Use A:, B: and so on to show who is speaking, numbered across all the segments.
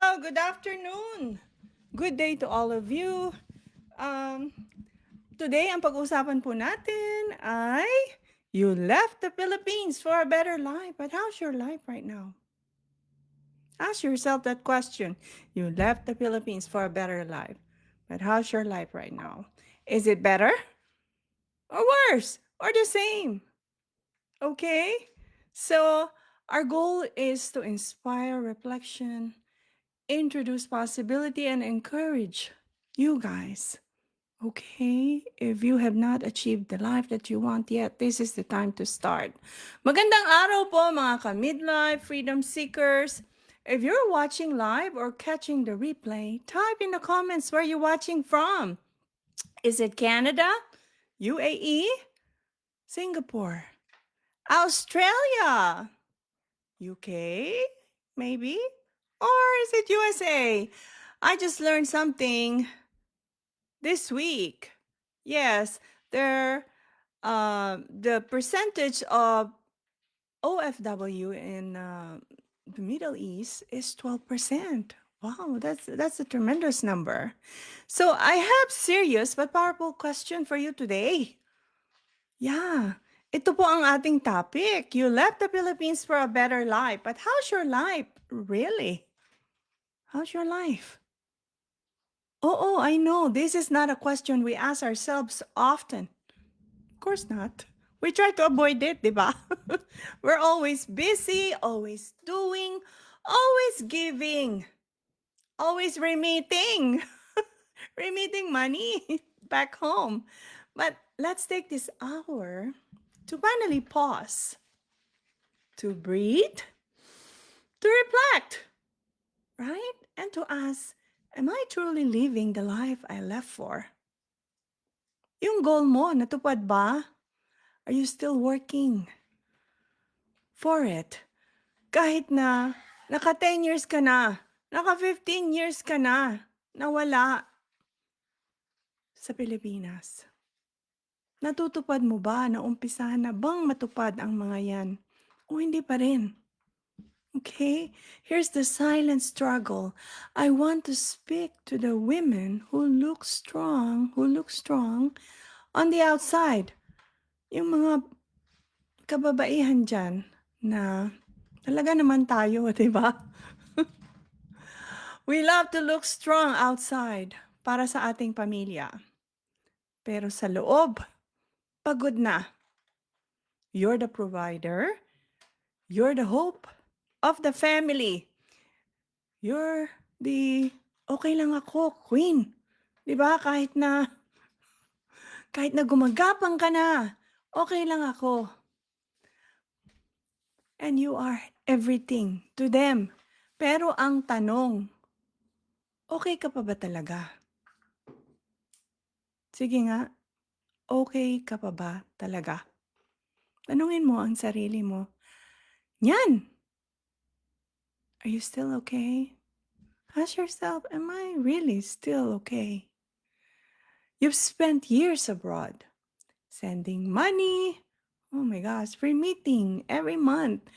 A: Good afternoon. Good day to all of you. Um, Today, ang pag-uusapan po natin ay you left the Philippines for a better life. But how's your life right now? Ask yourself that question. You left the Philippines for a better life. But how's your life right now? Is it better or worse or the same? Okay? So, our goal is to inspire reflection, introduce possibility, and encourage you guys. Okay, if you have not achieved the life that you want yet, this is the time to start. Magandang araw po mga ka-midlife freedom seekers. If you're watching live or catching the replay, type in the comments where you're watching from. Is it Canada, UAE, Singapore, Australia, UK, maybe? Or is it USA? I just learned something this week. Yes, the percentage of OFW in the Middle East is 12%. Wow, that's a tremendous number. So I have serious but powerful question for you today. Yeah, ito po ang ating topic. You left the Philippines for a better life, but how's your life really? How's your life? Oh, I know. This is not a question we ask ourselves often. Of course not. We try to avoid it, di ba? We're always busy, always doing, always giving, always remitting, remitting money back home. But let's take this hour to finally pause, to breathe, to reflect, right? And to ask, am I truly living the life I left for? Yung goal mo, natupad ba? Are you still working for it? Kahit na naka 10 years ka na, naka 15 years ka na, nawala sa Pilipinas. Natutupad mo ba na umpisahan na bang matupad ang mga yan? O hindi pa rin? Okay, here's the silent struggle. I want to speak to the women who look strong on the outside. Yung mga kababaihan dyan na talaga naman tayo, di ba? We love to look strong outside para sa ating pamilya. Pero sa loob, pagod na. You're the provider. You're the hope of the family. You're the okay lang ako, queen. 'Di ba? Kahit na gumagapang ka na, okay lang ako. And you are everything to them. Pero ang tanong, okay ka pa ba talaga? Sige nga, okay ka pa ba talaga? Tanungin mo ang sarili mo. Yan! Are you still okay? Ask yourself, am I really still okay? You've spent years abroad, sending money, oh my gosh, free meeting every month.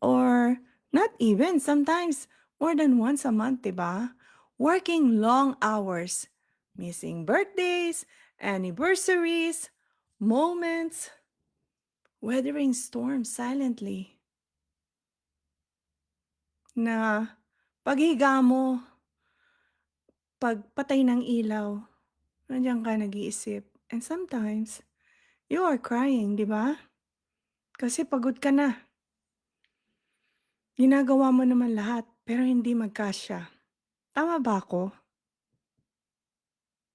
A: Or not even, sometimes more than once a month, diba? Working long hours, missing birthdays, anniversaries, moments, weathering storms silently. Na paghiga mo, pagpatay ng ilaw, nandiyan ka nag-iisip. And sometimes, you are crying, di ba? Kasi pagod ka na. Ginagawa mo naman lahat, pero hindi magkasya. Tama ba ako?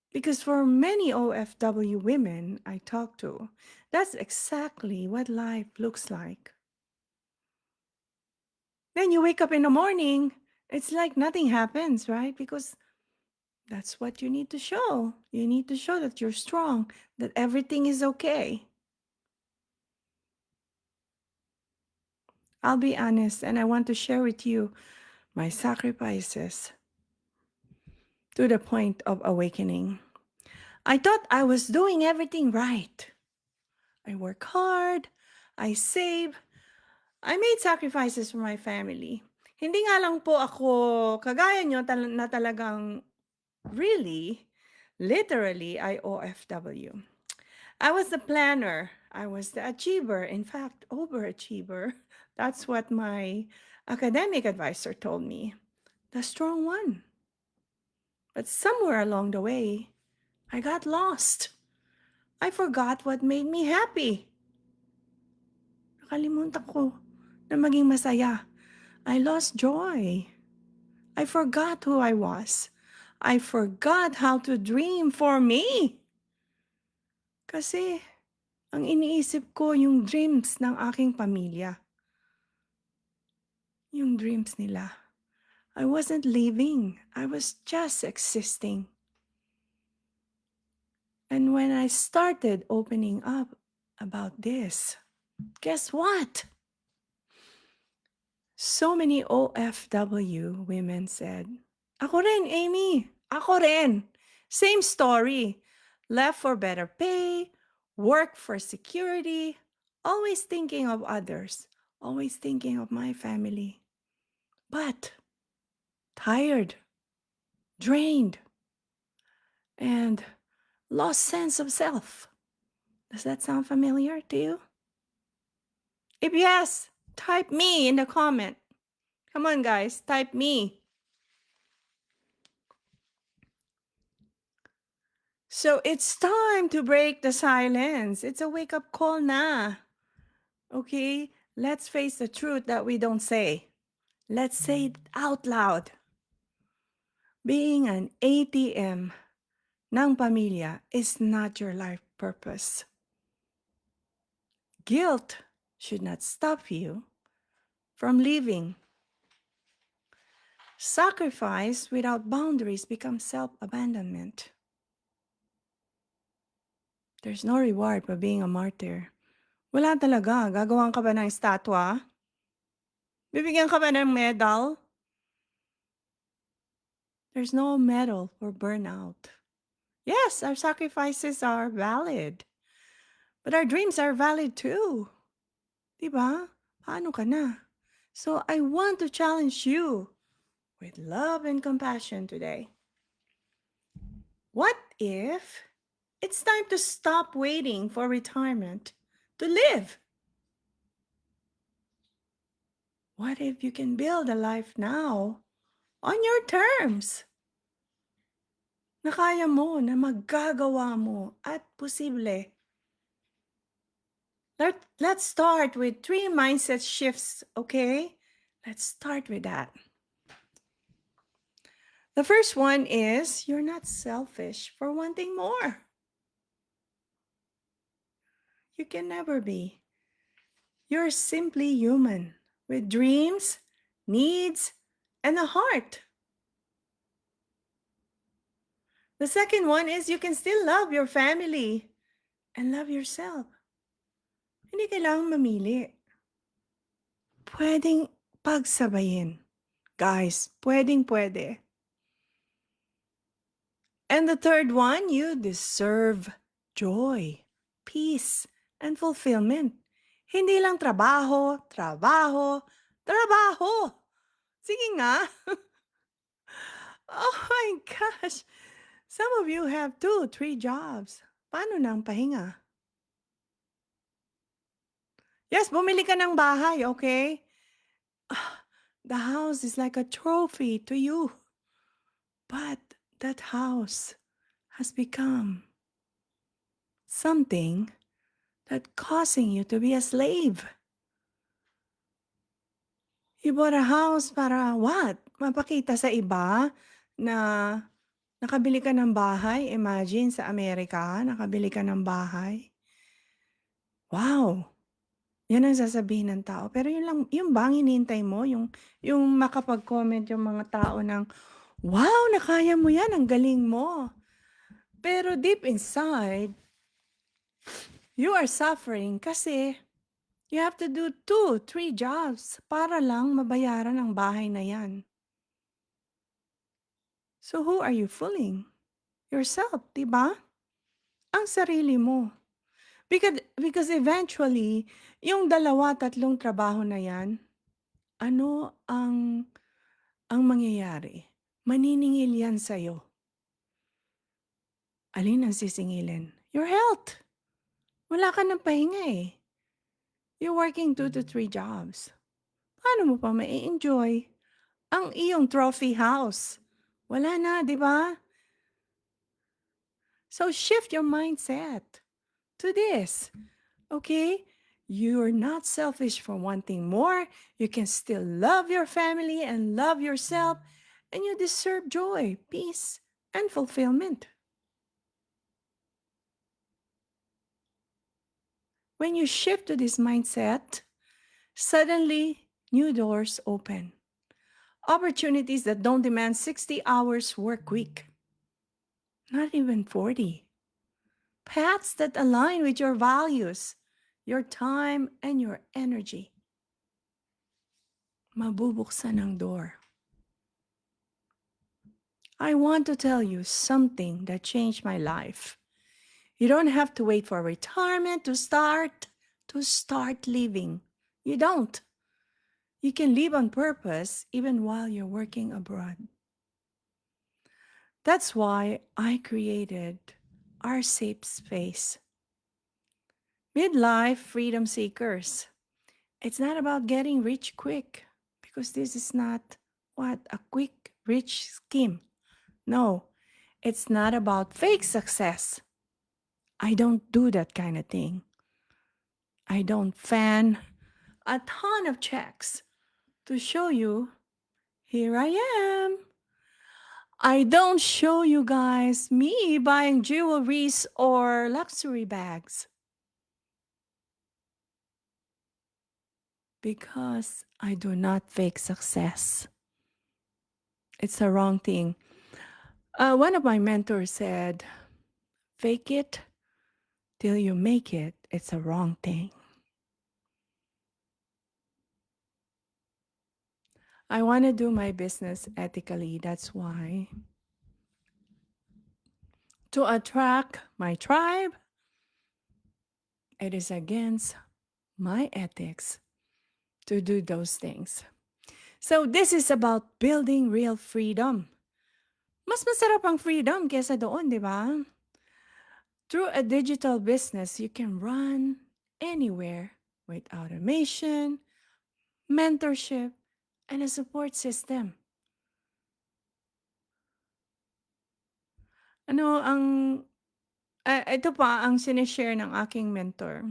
A: Because for many OFW women I talk to, that's exactly what life looks like. Then you wake up in the morning, it's like nothing happens, right? Because that's what you need to show. You need to show that you're strong, that everything is okay. I'll be honest, and I want to share with you my sacrifices to the point of awakening. I thought I was doing everything right. I work hard, I save, I made sacrifices for my family. Hindi nga lang po ako kagaya niyo na talagang really, literally, I OFW. I was the planner. I was the achiever. In fact, overachiever. That's what my academic advisor told me. The strong one. But somewhere along the way, I got lost. I forgot what made me happy. Nakalimutan ko na maging masaya. I lost joy. I forgot who I was. I forgot how to dream for me. Kasi ang iniisip ko yung dreams ng aking pamilya. Yung dreams nila. I wasn't living. I was just existing. And when I started opening up about this, guess what? So many OFW women said, "Ako rin, Amy. Ako rin. Same story. Left for better pay, work for security, always thinking of others, always thinking of my family. But tired, drained, and lost sense of self." Does that sound familiar to you? If yes, type me in the comment. Come on, guys, type me. So it's time to break the silence. It's a wake up call na. Okay? Let's face the truth that we don't say. Let's say it out loud. Being an ATM ng pamilya is not your life purpose. Guilt should not stop you from living. Sacrifice without boundaries becomes self-abandonment. There's no reward for being a martyr. Wala talaga. Gagawan ka ba ng estatwa? Bibigyan ka ba ng medal? There's no medal for burnout. Yes, our sacrifices are valid. But our dreams are valid too. Diba? Paano ka na? So I want to challenge you with love and compassion today. What if it's time to stop waiting for retirement to live? What if you can build a life now on your terms? Na kaya mo, na magagawa mo at posible. Let's start with 3 mindset shifts, okay? Let's start with that. The first one is you're not selfish for wanting more. You can never be. You're simply human with dreams, needs, and a heart. The second one is you can still love your family and love yourself. Hindi kailangang mamili. Pwedeng pagsabayin. Guys, pwede. And the third one, you deserve joy, peace, and fulfillment. Hindi lang trabaho. Sige nga. Oh my gosh. Some of you have 2, 3 jobs. Paano na ang pahinga? Yes, bumili ka ng bahay, okay? The house is like a trophy to you. But that house has become something that causing you to be a slave. You bought a house para what? Mapakita sa iba na nakabili ka ng bahay. Imagine sa Amerika, nakabili ka ng bahay. Wow! Yan ang sasabihin ng tao. Pero yun ba ang hinihintay mo? Yung makapag-comment yung mga tao ng, wow, nakaya mo yan, ang galing mo. Pero deep inside, you are suffering kasi you have to do 2, 3 jobs para lang mabayaran ang bahay na yan. So who are you fooling? Yourself, diba? Ang sarili mo. Because eventually, yung 2, 3 trabaho na yan, ano ang mangyayari? Maniningil yan sa'yo. Alin ang sisingilin? Your health. Wala ka ng pahinga eh. You're working 2 to 3 jobs. Paano mo pa mai-enjoy ang iyong trophy house? Wala na, di ba? So shift your mindset to this, okay? You're not selfish for wanting more. You can still love your family and love yourself, and you deserve joy, peace, and fulfillment. When you shift to this mindset, suddenly new doors open. Opportunities that don't demand 60 hours work week, not even 40. Paths that align with your values, your time, and your energy. Mabubuksan ang door. I want to tell you something that changed my life. You don't have to wait for retirement to start living. You don't. You can live on purpose even while you're working abroad. That's why I created our safe space. Midlife freedom seekers. It's not about getting rich quick, because this is not a quick rich scheme. No, it's not about fake success. I don't do that kind of thing. I don't fan a ton of checks to show you, here I am. I don't show you guys me buying jewelries or luxury bags, because I do not fake success. It's the wrong thing. One of my mentors said, fake it till you make it. It's a wrong thing. I want to do my business ethically. That's why. To attract my tribe, it is against my ethics to do those things. So this is about building real freedom. Mas masarap ang freedom kesa doon, di ba? Through a digital business, you can run anywhere with automation, mentorship, and a support system. Ito pa ang sinishare ng aking mentor.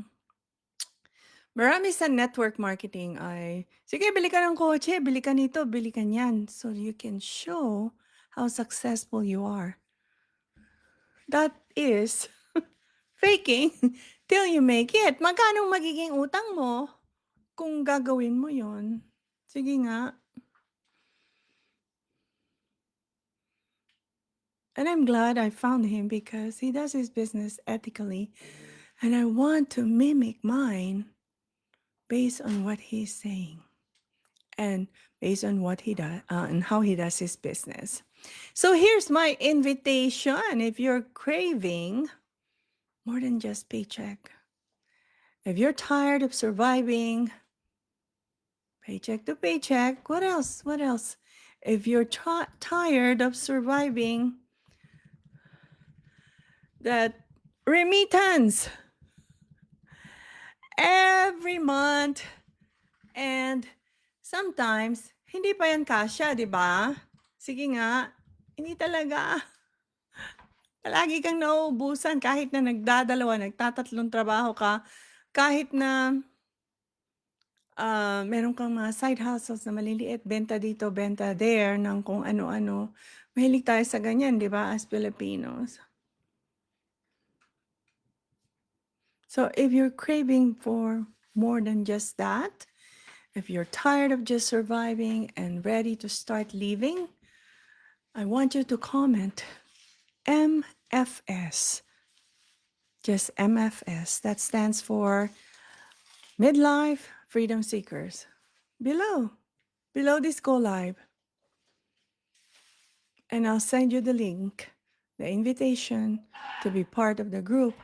A: Marami sa network marketing ay, sige, bili ka ng kotse, bili ka nito, bili ka niyan. So you can show how successful you are. That is faking till you make it. Magkano magiging utang mo kung gagawin mo yon? Sige nga. And I'm glad I found him because he does his business ethically. And I want to mimic mine based on what he's saying and based on what he does and how he does his business. So here's my invitation. If you're craving more than just paycheck, if you're tired of surviving paycheck to paycheck, what else? What else? If you're tired of surviving that remittance every month, and sometimes hindi pa yan kasya, di ba? Sige nga, hindi talaga. Palagi kang nauubusan kahit na nagdadalawa, nagtatatlong trabaho ka, kahit na meron kang mga side hustles na maliliit, benta dito, benta there, ng kung ano-ano. Mahilig tayo sa ganyan, di ba, as Filipinos. So if you're craving for more than just that, if you're tired of just surviving and ready to start living, I want you to comment MFS. Just MFS. That stands for Midlife Freedom Seekers. Below this go live. And I'll send you the link, the invitation to be part of the group,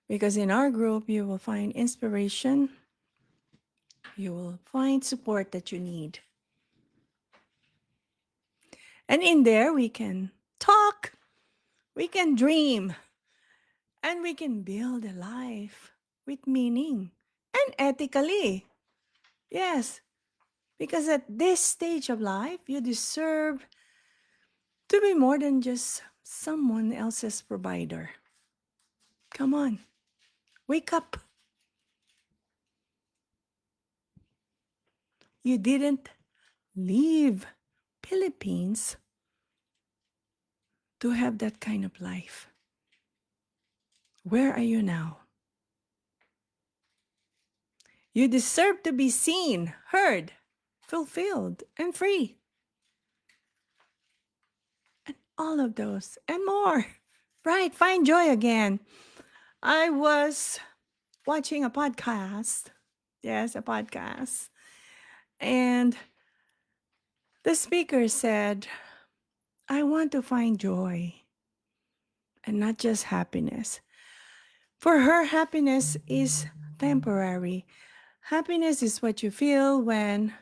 A: because in our group you will find inspiration, You will find support that you need. And in there, we can talk, we can dream, and we can build a life with meaning and ethically. Yes, because at this stage of life, you deserve to be more than just someone else's provider. Come on, wake up. You didn't leave Philippines to have that kind of life. Where are you now? You deserve to be seen, heard, fulfilled, and free. And all of those and more. Right, find joy again. I was watching a podcast. Yes, a podcast. And the speaker said, I want to find joy and not just happiness. For her, happiness is temporary. Happiness is what you feel when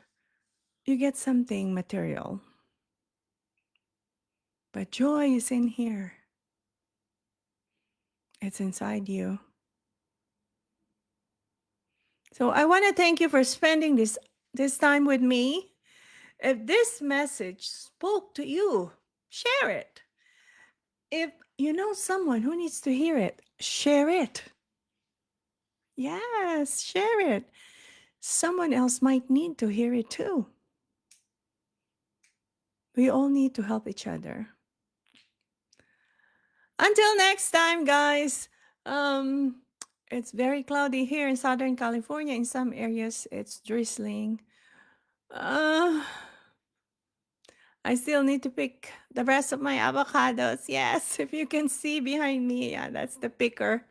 A: you get something material. But joy is in here. It's inside you. So I want to thank you for spending this time with me. If this message spoke to you, share it. If you know someone who needs to hear it, share it. Yes, share it. Someone else might need to hear it too. We all need to help each other. Until next time, guys. It's very cloudy here in Southern California. In some areas, it's drizzling. Uh, I still need to pick the rest of my avocados. Yes, if you can see behind me, yeah, that's the picker.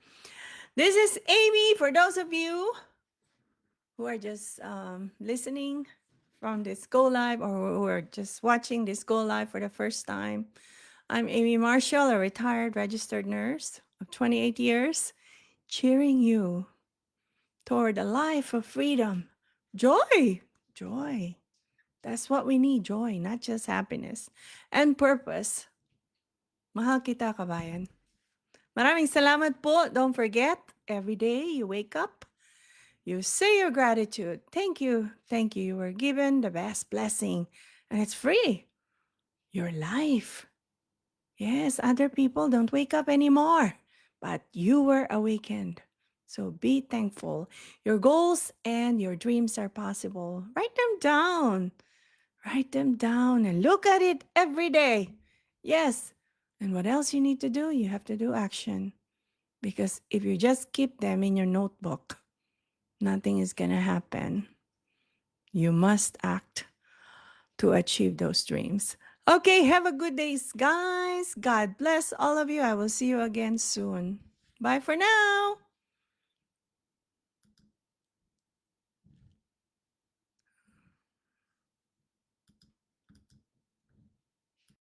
A: This is Amy. For those of you who are just listening from this Go Live or who are just watching this Go Live for the first time, I'm Amy Marshall, a retired registered nurse of 28 years, cheering you toward a life of freedom. Joy, joy. That's what we need, joy, not just happiness. And purpose. Mahal kita, kabayan. Maraming salamat po. Don't forget, every day you wake up, you say your gratitude. Thank you. Thank you. You were given the best blessing. And it's free. Your life. Yes, other people don't wake up anymore, but you were awakened. So be thankful. Your goals and your dreams are possible. Write them down. Write them down and look at it every day. Yes. And what else you need to do? You have to do action. Because if you just keep them in your notebook, nothing is going to happen. You must act to achieve those dreams. Okay, have a good day, guys. God bless all of you. I will see you again soon. Bye for now.